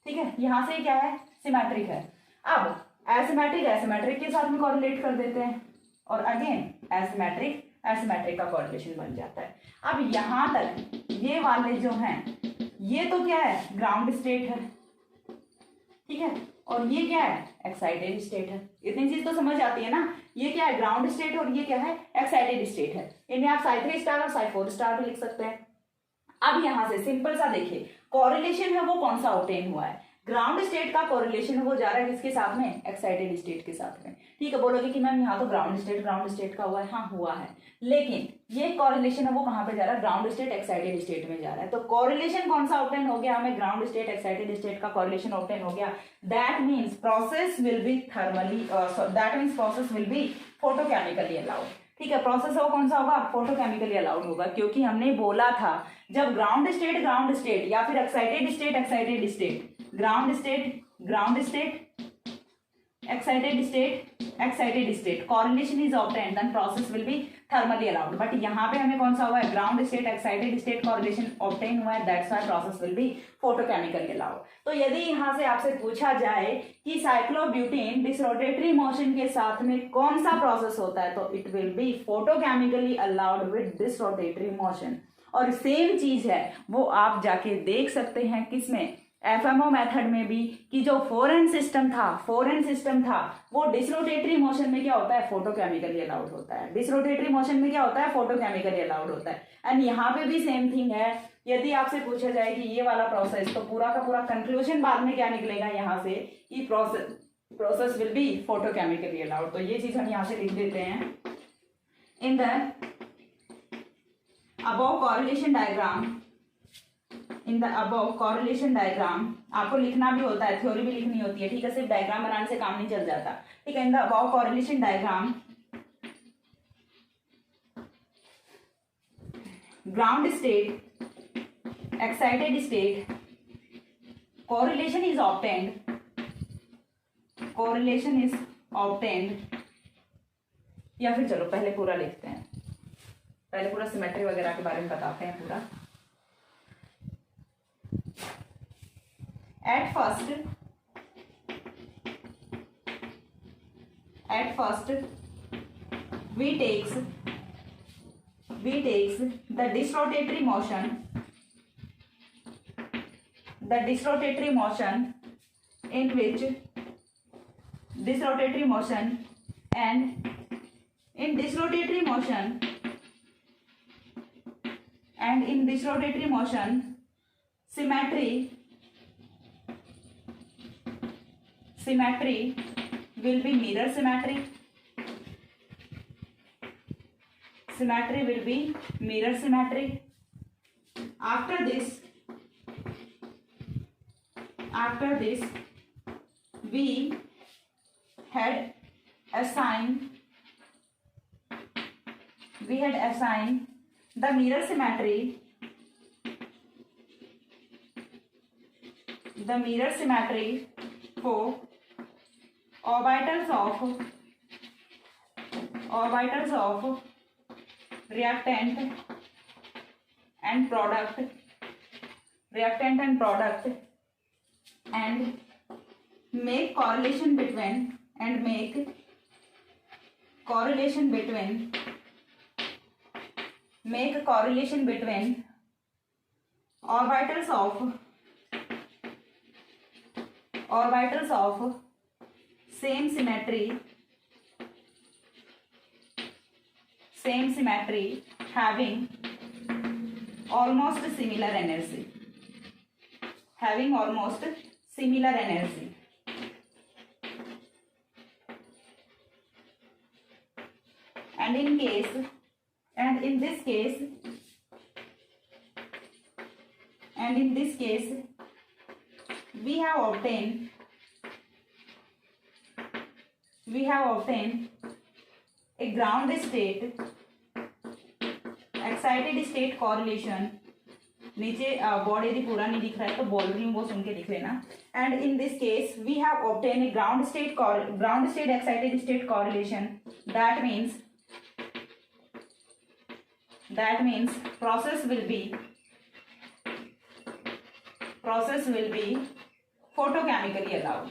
A: ठीक है, यहाँ से क्या है सिमेट्रिक है। अब एसिमेट्रिक एसिमेट्रिक के साथ में कॉरिलेट कर देते हैं और अगेन एसिमेट्रिक एसिमेट्रिक का कॉरिलेशन बन जाता है। अब यहां तक ये वाले जो हैं ये तो क्या है ग्राउंड स्टेट है, ठीक है, और ये क्या है एक्साइटेड स्टेट है। इतनी चीज तो समझ आती है ना, ये क्या है ग्राउंड स्टेट और ये क्या है एक्साइटेड स्टेट है। इन्हें आप साई 3 स्टार और साई 4 स्टार भी लिख सकते हैं। अब यहां से सिंपल सा देखिए कॉरिलेशन है वो कौन सा ऑब्टेन हुआ है, ग्राउंड स्टेट का कॉरिलेशन वो जा रहा है किसके साथ में, एक्साइटेड स्टेट के साथ में। ठीक है, बोलोगे कि मैम यहाँ तो ग्राउंड स्टेट का हुआ है, हाँ हुआ है, लेकिन ये कॉरिलेशन है वो कहाँ पे जा रहा है, ग्राउंड स्टेट एक्साइटेड स्टेट में जा रहा है। तो कॉरिलेशन कौन सा ऑब्टेन हो गया हमें, ग्राउंड स्टेट एक्साइटेड स्टेट का कॉरिलेशन ऑब्टेन हो गया। That means process will be thermally, that means process will be photochemically allowed. ठीक है, प्रोसेस वो कौन सा होगा, फोटोकेमिकली अलाउड होगा, क्योंकि हमने बोला था जब ग्राउंड स्टेट या फिर excited state, ground state excited state correlation is obtained then process will be thermally allowed. But यहाँ पे हमें कौन सा हुआ है, ground state excited state correlation obtain हुआ है, that's why process will be photochemically allowed. तो यदि यहाँ से आपसे पूछा जाए कि साइक्लोब्यूटेन डिसरोटेटरी मोशन के साथ में कौन सा प्रोसेस होता है, तो it will be photochemically allowed with disrotatory motion. और सेम चीज है वो आप जाके देख सकते हैं किसमें, एफएमओ मेथड में भी, कि जो फोरेन सिस्टम था वो डिसरोटेटरी मोशन में क्या होता है, फोटोकेमिकली अलाउड होता है। डिसरोटेटरी मोशन में क्या होता है, फोटोकेमिकली अलाउड होता है। एंड यहाँ पे भी सेम थिंग है, यदि आपसे पूछा जाए कि ये वाला प्रोसेस, तो पूरा का पूरा कंक्लूजन बाद में क्या निकलेगा यहाँ से कि process will be photochemically allowed. तो ये चीज हम यहाँ से लिख देते हैं। In the above correlation diagram, आपको लिखना भी होता है, थ्योरी भी लिखनी होती है, ठीक है, सिर्फ डायग्राम बनाने से काम नहीं चल जाता। ठीक है, in the above correlation diagram, ground state, excited state, correlation is obtained, या फिर चलो पहले पूरा लिखते हैं, पहले पूरा सिमेट्री वगैरह के बारे में बताते हैं पूरा। At first we takes the disrotatory motion in which disrotatory motion and in disrotatory motion symmetry will be mirror symmetry. Symmetry will be mirror symmetry. After this we had assigned the mirror symmetry for orbitals of reactant and product and make correlation between orbitals of same symmetry having almost similar energy. And in this case we have obtained a ground state excited state correlation नीचे board यदि पूरा नहीं दिख रहा है तो बोल रही हूँ वो सुन के लिख लेना। And in this case we have obtain a ground state excited state correlation, that means process will be photochemically allowed।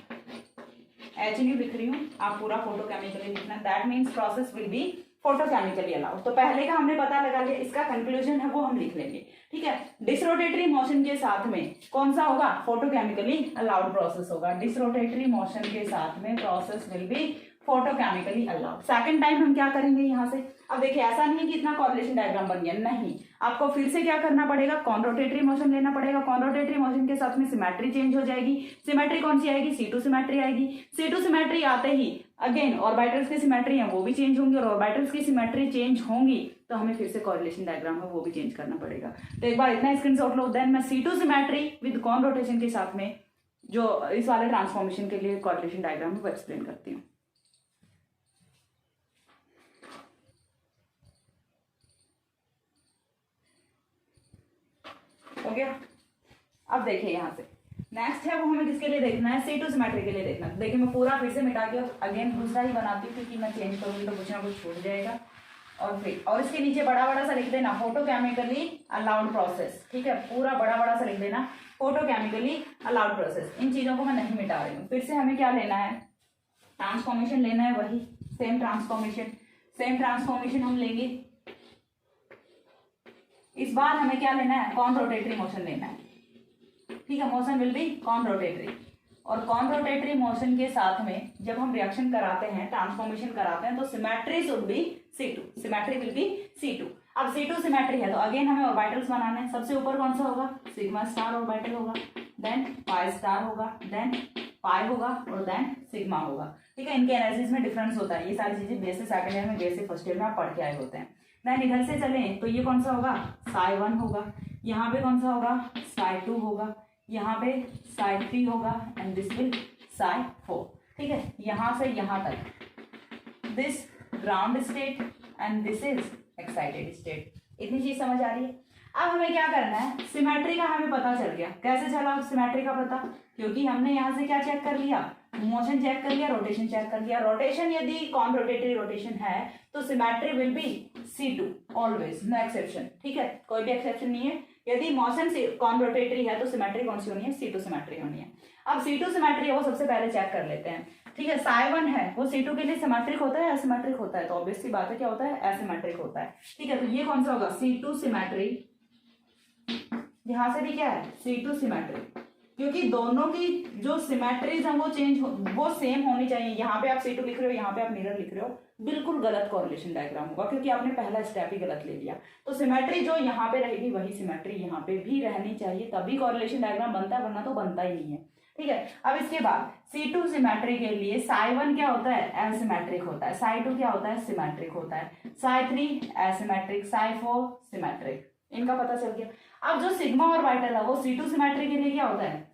A: H नहीं लिख रही हूँ, आप पूरा फोटोकेमिकली लिखना। That means process will be photochemically allowed. तो पहले का हमने पता लगा लिया, इसका कंक्लूजन है वो हम लिख लेंगे, ठीक है। डिसरोटेटरी मोशन के साथ में कौन सा होगा, फोटोकेमिकली अलाउड प्रोसेस होगा। डिसरोटेटरी मोशन के साथ में process will be photochemically allowed. Second time हम क्या करेंगे यहाँ से, अब देखिए ऐसा नहीं है कि इतना कॉरिलेशन डायग्राम बन गया, नहीं, आपको फिर से क्या करना पड़ेगा, कॉनरोटेटरी मोशन लेना पड़ेगा। कॉनरोटेटरी मोशन के साथ में सिमेट्री चेंज हो जाएगी। सिमेट्री कौन सी आएगी, C2 सिमेट्री आएगी। C2 सिमेट्री आते ही अगेन ऑर्बिटल्स की सिमेट्री है वो भी चेंज होंगी, और ऑर्बिटल्स की सिमेट्री चेंज होंगी तो हमें फिर से कॉरिलेशन डायग्राम है वो भी चेंज करना पड़ेगा। तो एक बार इतना स्क्रीनशॉट लो, देन मैं C2 symmetry with cone rotation के साथ में जो इस वाले ट्रांसफॉर्मेशन के लिए कॉरिलेशन डायग्राम है वो एक्सप्लेन करती हूँ। हो गया। अब देखिए यहाँ से नेक्स्ट है वो हमें किसके लिए देखना है, C2 सिमेट्री के लिए देखना है। देखिए मैं पूरा फिर से मिटा के अगेन दूसरा ही बनाती हूँ क्योंकि मैं चेंज करूँगी तो कुछ ना कुछ छूट जाएगा। और इसके नीचे बड़ा बड़ा सा लिख देना फोटोकेमिकली अलाउड प्रोसेस, ठीक है, पूरा बड़ा बड़ा सा लिख देना फोटोकेमिकली अलाउड प्रोसेस। इन चीजों को मैं नहीं मिटा रही हूँ। फिर से हमें क्या लेना है, ट्रांसफॉर्मेशन लेना है, वही सेम ट्रांसफॉर्मेशन हम लेंगे। इस बार हमें क्या लेना है, कॉन रोटेटरी मोशन लेना है, ठीक है। Motion will be conrotatory, और कॉन रोटेटरी मोशन के साथ में जब हम रिएक्शन कराते हैं, ट्रांसफॉर्मेशन कराते हैं तो symmetry should be C2, symmetry will be C2। अब C2 सिमेट्री है तो अगेन हमें ऑर्बिटल्स बनाने हैं। सबसे ऊपर कौन सा होगा, सिग्मा स्टार ऑर्बिटल होगा, देन पाई स्टार होगा, देन पाई होगा और देन सिग्मा होगा, ठीक है। इनके एनालिसिस में डिफरेंस होता है, ये सारी चीजें बेसिक सेकंड ईयर में बेसिक फर्स्ट ईयर में आप पढ़ के आए होते हैं। देन इधर से चलें तो ये कौन सा होगा, psi1 होगा, यहाँ पे कौन सा होगा, psi2 होगा, यहाँ पे psi3 होगा, एंड दिस विल psi4, ठीक है। यहाँ से यहाँ तक this ground state and this is excited state. इतनी चीज समझ आ रही है। अब हमें क्या करना है, सिमेट्री का हमें पता चल गया। कैसे चला सिमेट्री का पता, क्योंकि हमने यहाँ से क्या चेक कर लिया, मोशन चेक कर लिया, रोटेशन चेक कर लिया। रोटेशन यदि कॉन रोटेटरी रोटेशन है तो symmetry will be C2 always, no exception, ठीक है, कोई भी एक्सेप्शन नहीं है। यदि मोशन कॉन रोटेटरी है तो सिमेट्री कौन सी होनी है, C2 सिमेट्री होनी है। अब C2 सिमेट्री है वो सबसे पहले चेक कर लेते हैं, ठीक है। psi1 है वो C2 के लिए सिमेट्रिक होता है, एसिमेट्रिक होता है, तो ऑब्वियस सी बात है क्या होता है, एसिमेट्रिक होता है, ठीक है। तो ये कौन सा होगा, C2 सिमेट्री। यहाँ से भी क्या है, C2 सिमेट्री, क्योंकि दोनों की जो सिमेट्रीज हैं वो सेम होनी चाहिए। यहाँ पे आप C2 लिख रहे हो, यहाँ पे आप मिरर लिख रहे हो, बिल्कुल गलत कॉरिलेशन डायग्राम होगा क्योंकि आपने पहला स्टेप ही गलत ले लिया। तो सिमेट्री जो यहाँ पे रहेगी वही सिमेट्री यहाँ पे भी रहनी चाहिए, तभी कॉरिलेशन डायग्राम बनता है, वरना तो बनता ही नहीं है, ठीक है। अब इसके बाद C2 सिमेट्री के लिए psi1 क्या होता है, एसिमेट्रिक होता है, psi2 क्या होता है, सिमेट्रिक होता है, psi3 एसिमेट्रिक, psi4 सिमेट्रिक। इनका पता चल गया। अब जो सिग्मा ऑर्बिटल है वो C2 सिमेट्री के लिए क्या होता है,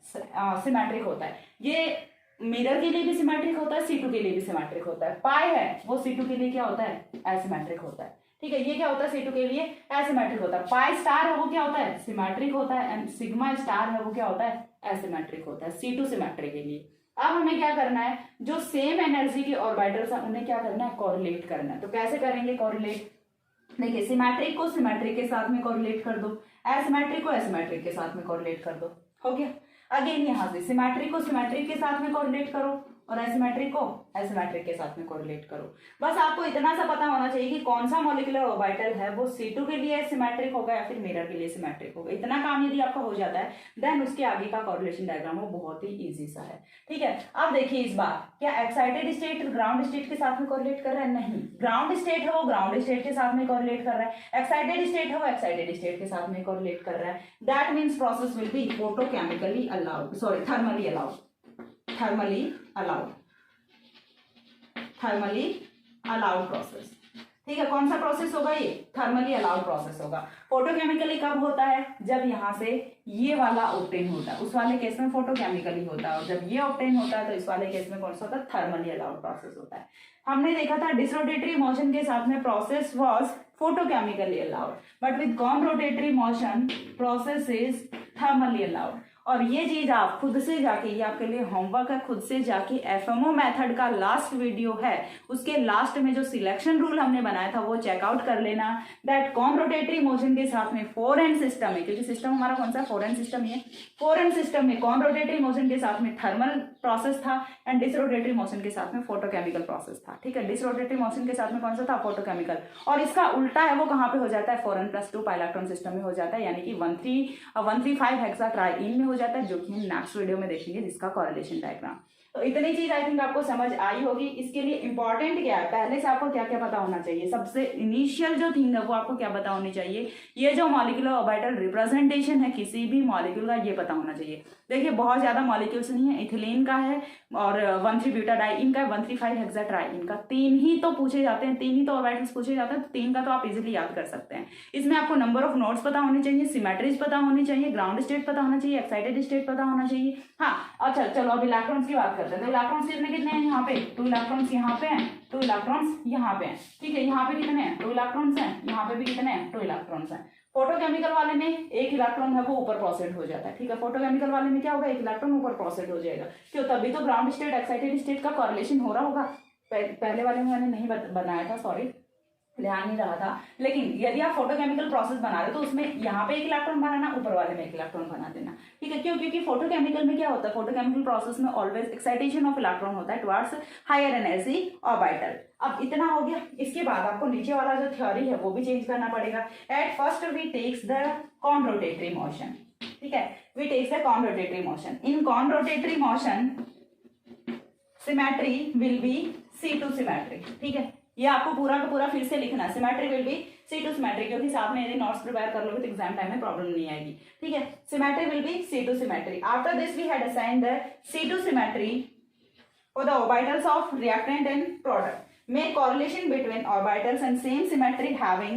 A: सिमेट्रिक होता है। ये मिरर के लिए भी सिमेट्रिक होता है, C2 के लिए भी सिमेट्रिक होता है। पाई है वो C2 के लिए क्या होता है, एसिमेट्रिक होता है, ठीक है। ये क्या होता है, C2 के लिए एसिमेट्रिक होता है। पाई स्टार है वो क्या होता है, सिमेट्रिक होता है, एंड सिग्मा स्टार है वो क्या होता है, एसिमेट्रिक होता है C2 सिमेट्री के लिए। अब हमें क्या करना है, जो सेम एनर्जी के ऑर्बिटल्स हैं उन्हें क्या करना है, कोरिलेट करना है। तो कैसे करेंगे कोरिलेट, देखिए सिमेट्रिक को सिमेट्रिक के साथ में कोरिलेट कर दो, एसिमेट्रिक को एसिमेट्रिक के साथ में कोरिलेट कर दो, हो गया। अगेन यहाँ से सिमेट्रिक को सिमेट्रिक के साथ में कोरिलेट करो और एसिमेट्रिक को एसिमेट्रिक के साथ में कोरिलेट करो। बस आपको इतना सा पता होना चाहिए कि कौन सा मॉलिक्यूलर ऑर्बिटल है वो C2 के लिए सिमेट्रिक होगा या फिर मिरर के लिए सिमेट्रिक होगा। इतना काम यदि आपका हो जाता है देन उसके आगे का कोरिलेशन डायग्राम वो बहुत ही इजी सा है, ठीक है। अब देखिए इस बार क्या एक्साइटेड स्टेट ग्राउंड स्टेट के साथ में कोरिलेट कर रहा है, नहीं। ग्राउंड स्टेट है वो ग्राउंड स्टेट के साथ में कोरिलेट कर रहा है, एक्साइटेड स्टेट है वो एक्साइटेड स्टेट के साथ में कोरिलेट कर रहा है। That means process will be photochemically allowed, sorry thermally allowed, thermally allowed, thermally allowed process, ठीक है, कौन सा प्रोसेस होगा ये? थर्मली अलाउड प्रोसेस होगा। फोटोकेमिकली कब होता है? जब यहाँ से ये वाला ऑब्टेन होता है, उस वाले केस में फोटोकेमिकली होता है, और जब ये ऑब्टेन होता है तो इस वाले केस में कौन सा होता है? थर्मली अलाउड प्रोसेस होता है। हमने देखा था डिसरोटेटरी मोशन के साथ में process was photochemically allowed, but with conrotatory motion process is thermally allowed. और ये चीज आप खुद से जाके, ये आपके लिए होमवर्क है, खुद से जाके एफएमओ मेथड का लास्ट वीडियो है, उसके लास्ट में जो सिलेक्शन रूल हमने बनाया था वो चेकआउट कर लेना। दैट कॉन रोटेटरी मोशन के साथ में फोर एंड सिस्टम है, क्योंकि सिस्टम हमारा कौन सा? फोर एंड सिस्टम ही है। फोर एंड सिस्टम में कॉन रोटेटरी मोशन के साथ में थर्मल प्रोसेस था, एंड डिसरोटेटरी मोशन के साथ में फोटोकेमिकल प्रोसेस था। ठीक है, डिसरोटेटरी मोशन के साथ में कौन सा था? फोटोकेमिकल। और इसका उल्टा है, वो कहाँ पे हो जाता है? 4n+2 पाइलेक्ट्रॉन सिस्टम में हो जाता है, यानी कि 135 हेक्सा ट्राइइन में हो जाता है, जो कि हम नेक्स्ट वीडियो में देखेंगे, जिसका कॉरिलेशन डायग्राम। तो इतनी चीज आई थिंक आपको समझ आई होगी। इसके लिए इंपॉर्टेंट क्या है, पहले से आपको क्या क्या पता होना चाहिए? सबसे इनिशियल जो थिंग है वो आपको क्या पता होनी चाहिए? ये जो मॉलिक्यूलर ऑर्बिटल रिप्रेजेंटेशन है किसी भी मॉलिक्यूल का, ये पता होना चाहिए। देखिए बहुत ज्यादा मॉलिक्यूल्स नहीं है, इथिलीन का है और 1,3-ब्यूटाडाइइन का है, 135 हेक्साट्राइइन का। 3 ही तो पूछे जाते हैं, 3 ही तो ऑर्बिटल्स पूछे जाते हैं, तो 3 का तो आप इजीली याद कर सकते हैं। इसमें आपको नंबर ऑफ नोड्स पता होने चाहिए, सिमेट्रीज पता होनी चाहिए, ग्राउंड स्टेट पता होना चाहिए, एक्साइटेड स्टेट पता होना चाहिए। हाँ अच्छा चलो अब इलेक्ट्रॉन्स की बात करते हैं। तो इलेक्ट्रॉन्स कितने कितने हैं यहाँ पे? 2 इलेक्ट्रॉन्स यहाँ पे हैं, 2 इलेक्ट्रॉन्स यहाँ पे हैं। ठीक है, यहाँ पे कितने हैं? 2 इलेक्ट्रॉन्स हैं, यहाँ पे भी कितने हैं? 2 इलेक्ट्रॉन्स हैं। फोटोकेमिकल वाले में एक इलेक्ट्रॉन है वो ऊपर प्रोसेड हो जाता है। ठीक है, फोटोकेमिकल वाले में क्या होगा? एक इलेक्ट्रॉन ऊपर प्रोसेड हो जाएगा। क्यों? तभी तो ग्राउंड स्टेट एक्साइटेड स्टेट का कॉरिलेशन हो रहा होगा। पहले वाले में मैंने नहीं बनाया था, सॉरी, ध्यान नहीं रहा था। लेकिन यदि आप फोटोकेमिकल प्रोसेस बना रहे हो तो उसमें यहाँ पे एक इलेक्ट्रॉन बनाना, ऊपर वाले में एक इलेक्ट्रॉन बना देना। ठीक है, क्यों? क्योंकि फोटोकेमिकल में क्या होता है? फोटोकेमिकल प्रोसेस में ऑलवेज एक्साइटेशन ऑफ इलेक्ट्रॉन होता है टुवर्ड्स हायर एनर्जी ऑर्बिटल। अब इतना हो गया। इसके बाद आपको नीचे वाला जो थ्योरी है वो भी चेंज करना पड़ेगा। At first we takes the conrotatory motion. ठीक है, we takes the conrotatory motion. In conrotatory motion symmetry will be C2 symmetry. ठीक है, ये आपको पूरा का पूरा फिर से लिखना है। Symmetry will be C2 symmetry, क्योंकि साथ में यदि नोट्स प्रिपेयर कर लोगे तो एग्जाम टाइम में प्रॉब्लम नहीं आएगी। ठीक है, symmetry will be C2 symmetry. After this we had assigned the C2 symmetry for the orbitals of reactant and product. Make correlation between orbitals and same symmetry having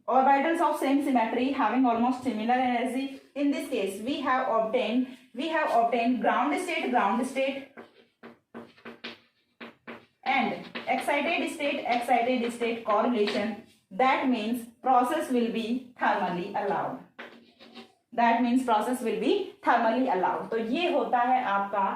A: orbitals of same symmetry having almost similar energy. In this case, we have obtained ground state, and excited state correlation. That means process will be thermally allowed. तो ये होता है आपका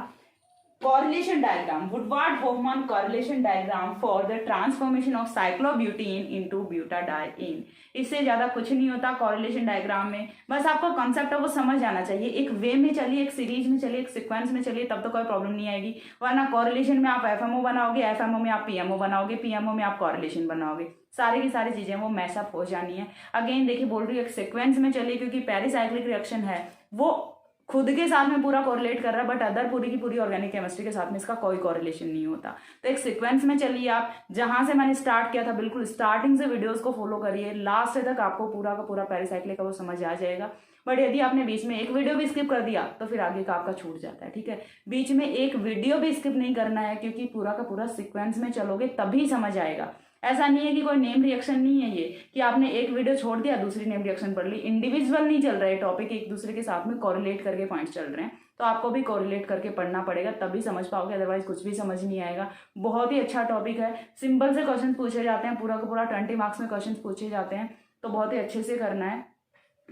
A: correlation diagram, Woodward-Hoffmann correlation diagram for the transformation of cyclobutene into butadiene। इससे ज्यादा कुछ नहीं होता correlation diagram में, बस आपको concept है वो समझ आना चाहिए। एक वे में चलिए, एक सीरीज में चलिए, एक सीक्वेंस में चलिए, तब तो कोई प्रॉब्लम नहीं आएगी। वरना correlation में आप FMO बनाओगे, FMO में आप PMO बनाओगे, PMO में आप correlation बनाओगे, सारी की सारी चीजें वो मैशअप हो जानी है। अगेन देखिए बोल रही है एक सीक्वेंस में चलिए, क्योंकि पेरिसाइक्लिक रिएक्शन है वो खुद के साथ में पूरा कोरिलेट कर रहा है, बट अदर पूरी की पूरी ऑर्गेनिक केमिस्ट्री के साथ में इसका कोई कोरिलेशन नहीं होता। तो एक सीक्वेंस में चलिए, आप जहां से मैंने स्टार्ट किया था बिल्कुल स्टार्टिंग से वीडियोस को फॉलो करिए, लास्ट तक आपको पूरा का पूरा पेरिसाइक्लिक का वो समझ आ जाएगा। बट यदि आपने बीच में एक वीडियो भी स्किप कर दिया तो फिर आगे का आपका छूट जाता है। ठीक है, बीच में एक वीडियो भी स्किप नहीं करना है, क्योंकि पूरा का पूरा सीक्वेंस में चलोगे तभी समझ आएगा। ऐसा नहीं है कि कोई नेम रिएक्शन नहीं है ये, कि आपने एक वीडियो छोड़ दिया दूसरी नेम रिएक्शन पढ़ ली। इंडिविजुअल नहीं चल रहे टॉपिक, एक दूसरे के साथ में कोरिलेट करके पॉइंट्स चल रहे हैं, तो आपको भी कोरिलेट करके पढ़ना पड़ेगा, तभी समझ पाओगे, अदरवाइज कुछ भी समझ नहीं आएगा। बहुत ही अच्छा टॉपिक है, सिंपल से क्वेश्चन पूछे जाते हैं, पूरा का पूरा 20 मार्क्स में क्वेश्चन पूछे जाते हैं, तो बहुत ही अच्छे से करना है।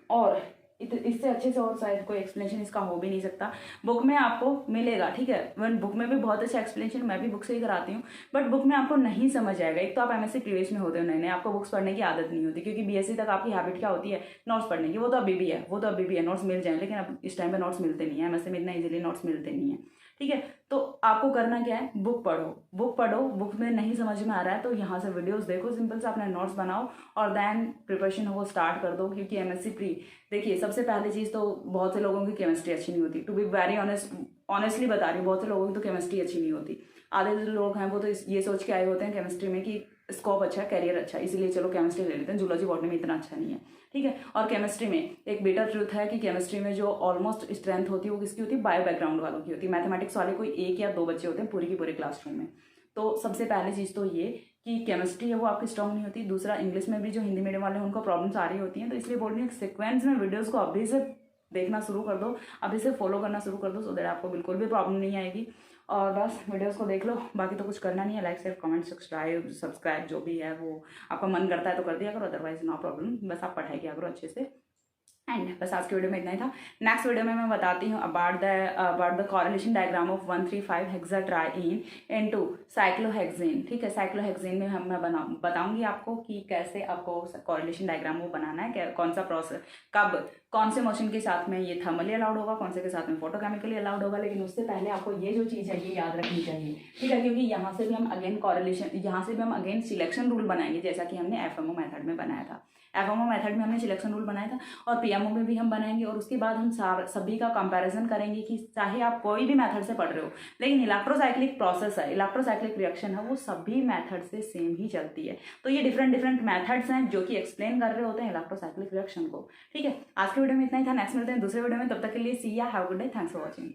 A: और इससे अच्छे से और शायद कोई एक्सप्लेनेशन इसका हो भी नहीं सकता। बुक में आपको मिलेगा, ठीक है, वन बुक में भी बहुत अच्छा एक्सप्लेनेशन, मैं भी बुक से ही कराती हूँ, बट बुक में आपको नहीं समझ आएगा। एक तो आप एमएससी प्रीवियस में होते हो, नए नए, आपको बुक्स पढ़ने की आदत नहीं होती, क्योंकि बीएससी तक आपकी हैबिट क्या होती है, नोट्स पढ़ने की। वो तो अभी भी है, नोट्स मिल जाए, लेकिन अब इस टाइम पे नोट्स मिलते नहीं है, एमएससी में इतना इजीली नोट्स मिलते नहीं है। ठीक है, तो आपको करना क्या है, बुक पढ़ो, बुक में नहीं समझ में आ रहा है तो यहाँ से वीडियोस देखो, सिंपल से अपने नोट्स बनाओ और देन प्रिपरेशन वो स्टार्ट कर दो। क्योंकि एमएससी प्री, देखिए सबसे पहली चीज़ तो बहुत से लोगों की केमिस्ट्री अच्छी नहीं होती, टू बी वेरी ऑनेस्टली बता रही हूँ, बहुत से लोगों की तो केमिस्ट्री अच्छी नहीं होती। आधे जो लोग हैं वो तो ये सोच के आए होते हैं केमिस्ट्री में कि स्कोप अच्छा है, कैरियर अच्छा है, इसीलिए चलो केमिस्ट्री ले लेते हैं, जूलॉजी बॉटनी में इतना अच्छा नहीं है। ठीक है, और केमिस्ट्री में एक बेटर ट्रूथ है कि केमिस्ट्री में जो ऑलमोस्ट स्ट्रेंथ होती है वो किसकी होती है, बायो बैकग्राउंड वालों की होती है। मैथमेटिक्स वाले कोई 1 या 2 बच्चे होते हैं पूरी की पूरी क्लासरूम में,
B: तो सबसे पहली चीज़ तो ये कि केमिस्ट्री है वो आपकी स्ट्रॉन्ग नहीं होती। दूसरा, इंग्लिश में भी जो हिंदी मीडियम वाले हैं उनको प्रॉब्लम्स आ रही होती हैं, तो इसलिए बोल रही हूँ सीक्वेंस में वीडियोज़ को अभी से देखना शुरू कर दो, अभी से फॉलो करना शुरू कर दो, सो दैट आपको बिल्कुल भी प्रॉब्लम नहीं आएगी। और बस वीडियोस को देख लो, बाकी तो कुछ करना नहीं है। लाइक शेयर कमेंट सब्सक्राइब जो भी है वो आपका मन करता है तो कर दिया करो, अदरवाइज नो प्रॉब्लम। बस आप पढ़ाई किया करो अच्छे से। एंड बस आज की वीडियो में इतना ही था। नेक्स्ट वीडियो में मैं बताती हूँ about the correlation diagram of 135 hexatriene into cyclohexane. ठीक है, साइक्लोहेक्सेन में मैं बताऊंगी आपको कि कैसे आपको कॉरिलेशन डायग्राम वो बनाना है, कौन सा प्रोसेस कब कौन से मोशन के साथ में ये थर्मली अलाउड होगा, कौन से के साथ में फोटोकेमिकली अलाउड होगा। लेकिन उससे पहले आपको ये जो चीज़ है ये याद रखनी चाहिए, ठीक है, क्योंकि यहाँ से भी हम अगेन कॉरिलेशन, यहाँ से भी हम अगेन सिलेक्शन रूल बनाएंगे, जैसा कि हमने एफएमओ मेथड में बनाया था। एफएमओ मेथड में हमने सिलेक्शन रूल बनाया था और पीएमओ में भी हम बनाएंगे। और उसके बाद हम सभी का कंपैरिजन करेंगे कि चाहे आप कोई भी मेथड से पढ़ रहे हो, लेकिन इलेक्ट्रोसाइक्लिक प्रोसेस है, इलेक्ट्रोसाइक्लिक रिएक्शन है, वो सभी मेथड से सेम ही चलती है। तो ये डिफरेंट मेथड्स हैं जो कि एक्सप्लेन कर रहे होते हैं इलेक्ट्रोसाइक्लिक रिएक्शन को। ठीक है, आज के वीडियो में इतना ही था। नेक्स्ट मिलते हैं दूसरे वीडियो में, तब तक के लिए सी या have a good day, thanks for watching.